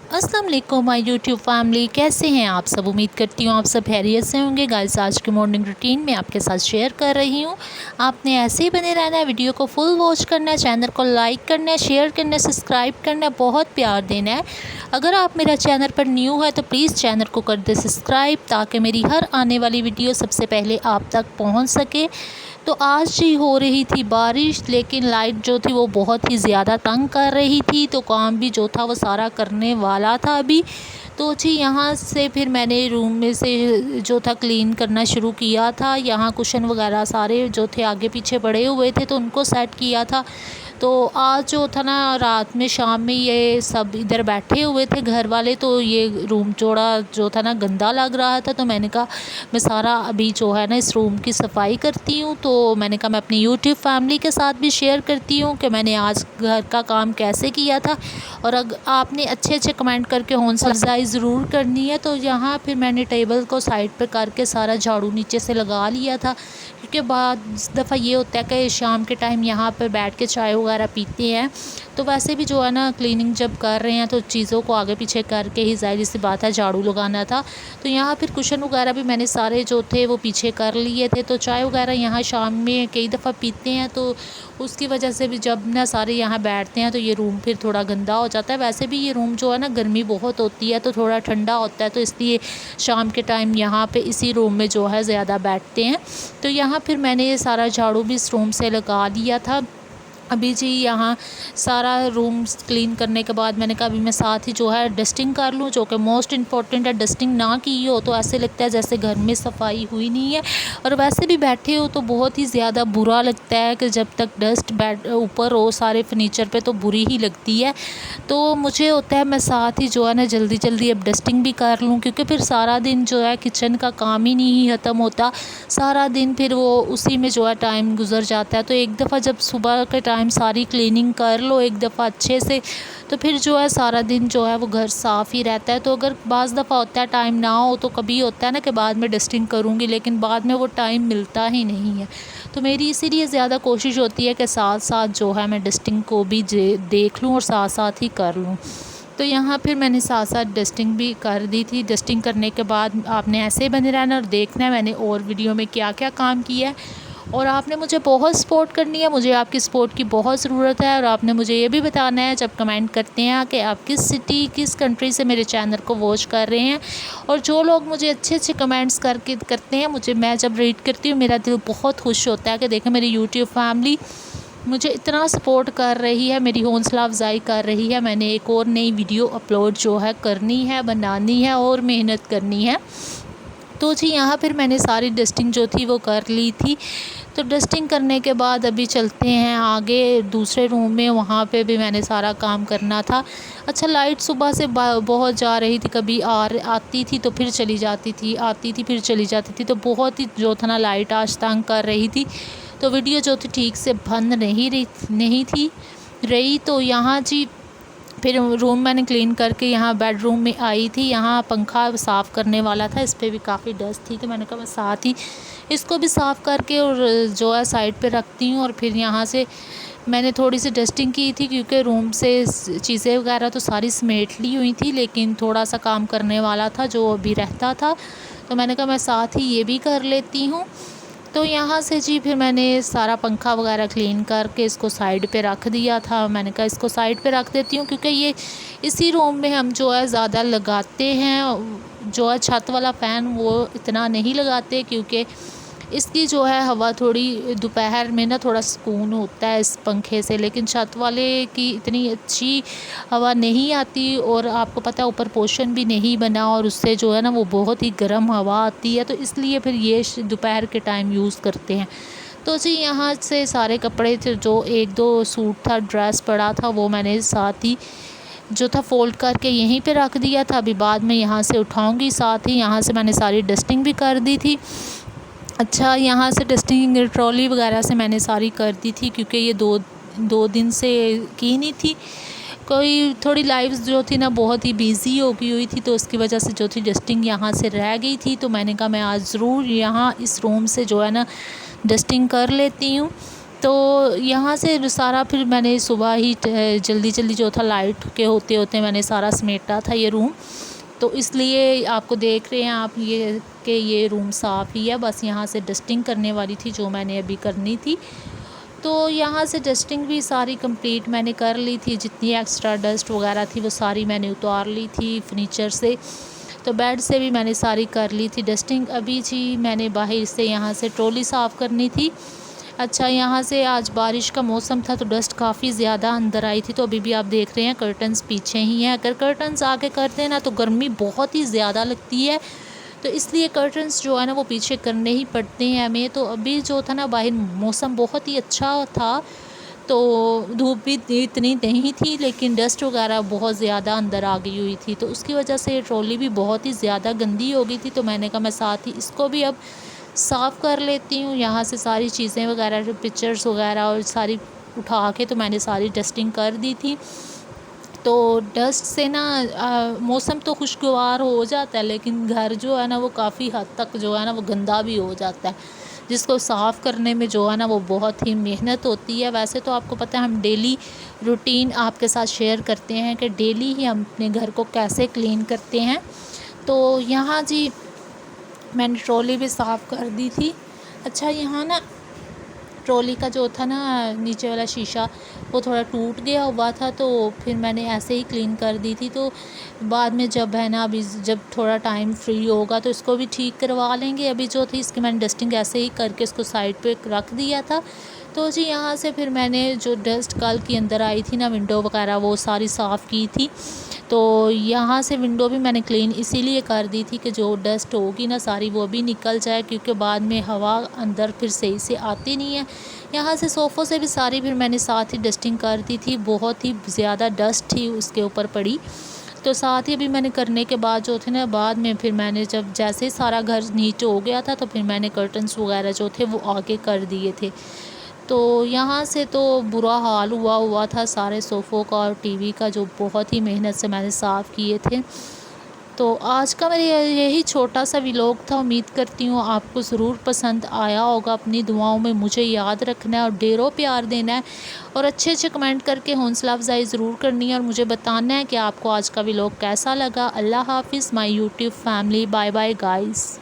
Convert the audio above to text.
अस्सलाम वालेकुम my YouTube family, कैसे हैं आप सब। उम्मीद करती हूँ आप सब खैरियत से होंगे। गाइस, आज की मॉर्निंग रूटीन में आपके साथ शेयर कर रही हूँ। आपने ऐसे ही बने रहना है, वीडियो को फुल वॉच करना है, चैनल को लाइक करना है, शेयर करना है, सब्सक्राइब करना है, बहुत प्यार देना है। अगर आप मेरा चैनल पर न्यू है तो प्लीज़ चैनल को कर दे सब्सक्राइब, ताकि मेरी हर आने वाली वीडियो सबसे पहले आप तक पहुँच सके। तो आज जी हो रही थी बारिश, लेकिन लाइट जो थी वो बहुत ही ज़्यादा तंग कर रही थी, तो काम भी जो था वो सारा करने वाला था अभी। तो जी यहाँ से फिर मैंने रूम में से जो था क्लीन करना शुरू किया था। यहाँ कुशन वगैरह सारे जो थे आगे पीछे पड़े हुए थे, तो उनको सेट किया था। तो आज जो था ना, रात में शाम में ये सब इधर बैठे हुए थे घर वाले, तो ये रूम जोड़ा जो था ना गंदा लग रहा था। तो मैंने कहा मैं सारा अभी जो है ना इस रूम की सफाई करती हूँ। तो मैंने कहा मैं अपनी यूट्यूब फैमिली के साथ भी शेयर करती हूँ कि मैंने आज घर का काम कैसे किया था। और अगर आपने अच्छे अच्छे कमेंट करके हौसला अफजाई ज़रूर करनी है। तो यहाँ फिर मैंने टेबल को साइड पर करके सारा झाड़ू नीचे से लगा लिया था, क्योंकि बाद दफ़ा ये होता है कि शाम के टाइम यहाँ पर बैठ के चाय वगैरह पीते हैं, तो वैसे भी जो है ना क्लीनिंग जब कर रहे हैं तो चीज़ों को आगे पीछे करके ही ज़ाहिर सी बात है झाड़ू लगाना था। तो यहाँ फिर कुशन वगैरह भी मैंने सारे जो थे वो पीछे कर लिए थे। तो चाय वगैरह यहाँ शाम में कई दफ़ा पीते हैं, तो उसकी वजह से भी जब ना सारे यहाँ बैठते हैं तो ये रूम फिर थोड़ा गंदा हो जाता है। वैसे भी ये रूम जो है ना गर्मी बहुत होती है तो थोड़ा ठंडा होता है, तो इसलिए शाम के टाइम यहाँ पे इसी रूम में जो है ज़्यादा बैठते हैं। तो यहाँ फिर मैंने ये सारा झाड़ू भी इस रूम से लगा लिया था। अभी जी यहाँ सारा रूम क्लीन करने के बाद मैंने कहा अभी मैं साथ ही जो है डस्टिंग कर लूँ, जो कि मोस्ट इम्पॉर्टेंट है। डस्टिंग ना की हो तो ऐसे लगता है जैसे घर में सफाई हुई नहीं है। और वैसे भी बैठे हो तो बहुत ही ज़्यादा बुरा लगता है कि जब तक डस्ट बैठ ऊपर हो सारे फर्नीचर पे तो बुरी ही लगती है। तो मुझे होता है मैं साथ ही जो है ना जल्दी जल्दी अब डस्टिंग भी कर लूँ, क्योंकि फिर सारा दिन जो है किचन का काम ही नहीं ख़त्म होता। सारा दिन फिर वो उसी में जो है टाइम गुजर जाता है। तो एक दफ़ा जब सुबह के टाइम सारी क्लीनिंग कर लो एक दफ़ा अच्छे से, तो फिर जो है सारा दिन जो है वो घर साफ़ ही रहता है। तो अगर बाज़ दफ़ा होता है टाइम ना हो तो कभी होता है ना कि बाद में डस्टिंग करूँगी, लेकिन बाद में वो टाइम मिलता ही नहीं है। तो मेरी इसीलिए ज़्यादा कोशिश होती है कि साथ साथ जो है मैं डस्टिंग को भी देख लूँ और साथ साथ ही कर लूँ। तो यहाँ फिर मैंने साथ साथ डस्टिंग भी कर दी थी। डस्टिंग करने के बाद आपने ऐसे ही बने रहना और देखना है मैंने और वीडियो में क्या क्या काम किया है। और आपने मुझे बहुत सपोर्ट करनी है, मुझे आपकी सपोर्ट की बहुत ज़रूरत है। और आपने मुझे ये भी बताना है जब कमेंट करते हैं कि आप किस सिटी किस कंट्री से मेरे चैनल को वॉच कर रहे हैं। और जो लोग मुझे अच्छे अच्छे कमेंट्स करते हैं, मैं जब रीड करती हूँ मेरा दिल बहुत खुश होता है कि देखें मेरी यूट्यूब फैमिली मुझे इतना सपोर्ट कर रही है, मेरी हौसला अफजाई कर रही है। मैंने एक और नई वीडियो अपलोड जो है करनी है, बनानी है और मेहनत करनी है। तो जी यहाँ फिर मैंने सारी डस्टिंग जो थी वो कर ली थी। तो डस्टिंग करने के बाद अभी चलते हैं आगे दूसरे रूम में, वहाँ पे भी मैंने सारा काम करना था। अच्छा, लाइट सुबह से बहुत जा रही थी, कभी आती थी तो फिर चली जाती थी, आती थी फिर चली जाती थी। तो बहुत ही जो था ना लाइट आज तंग कर रही थी, तो वीडियो जो थी ठीक से बंद नहीं थी रही। तो यहाँ जी फिर रूम मैंने क्लीन करके यहाँ बेडरूम में आई थी। यहाँ पंखा साफ़ करने वाला था, इस पर भी काफ़ी डस्ट थी, तो मैंने कहा मैं साथ ही इसको भी साफ़ करके और जो है साइड पे रखती हूँ। और फिर यहाँ से मैंने थोड़ी सी डस्टिंग की थी, क्योंकि रूम से चीज़ें वगैरह तो सारी समेट ली हुई थी, लेकिन थोड़ा सा काम करने वाला था जो अभी रहता था। तो मैंने कहा मैं साथ ही ये भी कर लेती हूँ। तो यहाँ से जी फिर मैंने सारा पंखा वगैरह क्लीन करके इसको साइड पे रख दिया था। मैंने कहा इसको साइड पे रख देती हूँ, क्योंकि ये इसी रूम में हम जो है ज़्यादा लगाते हैं। जो है छत वाला फ़ैन वो इतना नहीं लगाते, क्योंकि इसकी जो है हवा थोड़ी दोपहर में ना थोड़ा सुकून होता है इस पंखे से, लेकिन छत वाले की इतनी अच्छी हवा नहीं आती। और आपको पता है ऊपर पोर्शन भी नहीं बना, और उससे जो है ना वो बहुत ही गर्म हवा आती है। तो इसलिए फिर ये दोपहर के टाइम यूज़ करते हैं। तो जी यहाँ से सारे कपड़े जो एक दो सूट था, ड्रेस पड़ा था, वो मैंने साथ ही जो था फ़ोल्ड करके यहीं पे रख दिया था। अभी बाद में यहाँ से उठाऊंगी। साथ ही यहाँ से मैंने सारी डस्टिंग भी कर दी थी। अच्छा, यहाँ से डस्टिंग ट्रॉली वगैरह से मैंने सारी कर दी थी, क्योंकि ये दो दिन से की नहीं थी। कोई थोड़ी लाइफ जो थी ना बहुत ही बिज़ी हो गई हुई थी, तो उसकी वजह से जो थी डस्टिंग यहाँ से रह गई थी। तो मैंने कहा मैं आज ज़रूर यहाँ इस रूम से जो है ना डस्टिंग कर लेती हूँ। तो यहाँ से सारा फिर मैंने सुबह ही जल्दी जल्दी जो था लाइट के होते होते मैंने सारा समेटा था ये रूम। तो इसलिए आपको देख रहे हैं आप ये कि ये रूम साफ़ ही है, बस यहाँ से डस्टिंग करने वाली थी जो मैंने अभी करनी थी। तो यहाँ से डस्टिंग भी सारी कंप्लीट मैंने कर ली थी, जितनी एक्स्ट्रा डस्ट वगैरह थी वो सारी मैंने उतार ली थी फर्नीचर से। तो बेड से भी मैंने सारी कर ली थी डस्टिंग। अभी जी मैंने बाहर से यहाँ से ट्रॉली साफ़ करनी थी। अच्छा, यहाँ से आज बारिश का मौसम था तो डस्ट काफ़ी ज़्यादा अंदर आई थी। तो अभी भी आप देख रहे हैं कर्टन्स पीछे ही हैं। अगर कर्टन्स आगे करते हैं ना तो गर्मी बहुत ही ज़्यादा लगती है, तो इसलिए कर्टन्स जो है ना वो पीछे करने ही पड़ते हैं हमें। तो अभी जो था ना बाहर मौसम बहुत ही अच्छा था, तो धूप भी इतनी नहीं थी लेकिन डस्ट वगैरह बहुत ज़्यादा अंदर आ गई हुई थी। तो उसकी वजह से ये ट्रॉली भी बहुत ही ज़्यादा गंदी हो गई थी। तो मैंने कहा मैं साथ ही इसको भी अब साफ़ कर लेती हूँ। यहाँ से सारी चीज़ें वगैरह जो पिक्चर्स वगैरह और सारी उठा के तो मैंने सारी डस्टिंग कर दी थी। तो डस्ट से ना मौसम तो खुशगवार हो जाता है लेकिन घर जो है ना वो काफ़ी हद तक जो है ना वो गंदा भी हो जाता है, जिसको साफ़ करने में जो है ना वो बहुत ही मेहनत होती है। वैसे तो आपको पता है हम डेली रूटीन आपके साथ शेयर करते हैं कि डेली ही हम अपने घर को कैसे क्लीन करते हैं। तो यहाँ जी मैंने ट्रॉली भी साफ़ कर दी थी। अच्छा, यहाँ ना ट्रॉली का जो था ना नीचे वाला शीशा वो थोड़ा टूट गया हुआ था, तो फिर मैंने ऐसे ही क्लीन कर दी थी। तो बाद में जब है ना अभी जब थोड़ा टाइम फ्री होगा तो इसको भी ठीक करवा लेंगे। अभी जो थी इसकी मैंने डस्टिंग ऐसे ही करके इसको साइड पे रख दिया था। तो जी यहाँ से फिर मैंने जो डस्ट कल की अंदर आई थी ना विंडो वगैरह वो सारी साफ़ की थी। तो यहाँ से विंडो भी मैंने क्लीन इसीलिए कर दी थी कि जो डस्ट होगी ना सारी वो भी निकल जाए, क्योंकि बाद में हवा अंदर फिर सही से आती नहीं है। यहाँ से सोफ़ों से भी सारी फिर मैंने साथ ही डस्टिंग कर दी थी, बहुत ही ज़्यादा डस्ट थी उसके ऊपर पड़ी। तो साथ ही अभी मैंने करने के बाद जो थे ना बाद में फिर मैंने जब जैसे ही सारा घर नीचे हो गया था तो फिर मैंने कर्टन्स वगैरह जो थे वो आगे कर दिए थे। तो यहाँ से तो बुरा हाल हुआ था सारे सोफ़ों का और टीवी का, जो बहुत ही मेहनत से मैंने साफ़ किए थे। तो आज का मेरा यही छोटा सा व्लॉग था। उम्मीद करती हूँ आपको ज़रूर पसंद आया होगा। अपनी दुआओं में मुझे याद रखना है और ढेरों प्यार देना है और अच्छे अच्छे कमेंट करके हौसला अफजाई ज़रूर करनी है और मुझे बताना है कि आपको आज का व्लॉग कैसा लगा। अल्लाह हाफिज़ my YouTube family. Bye bye guys.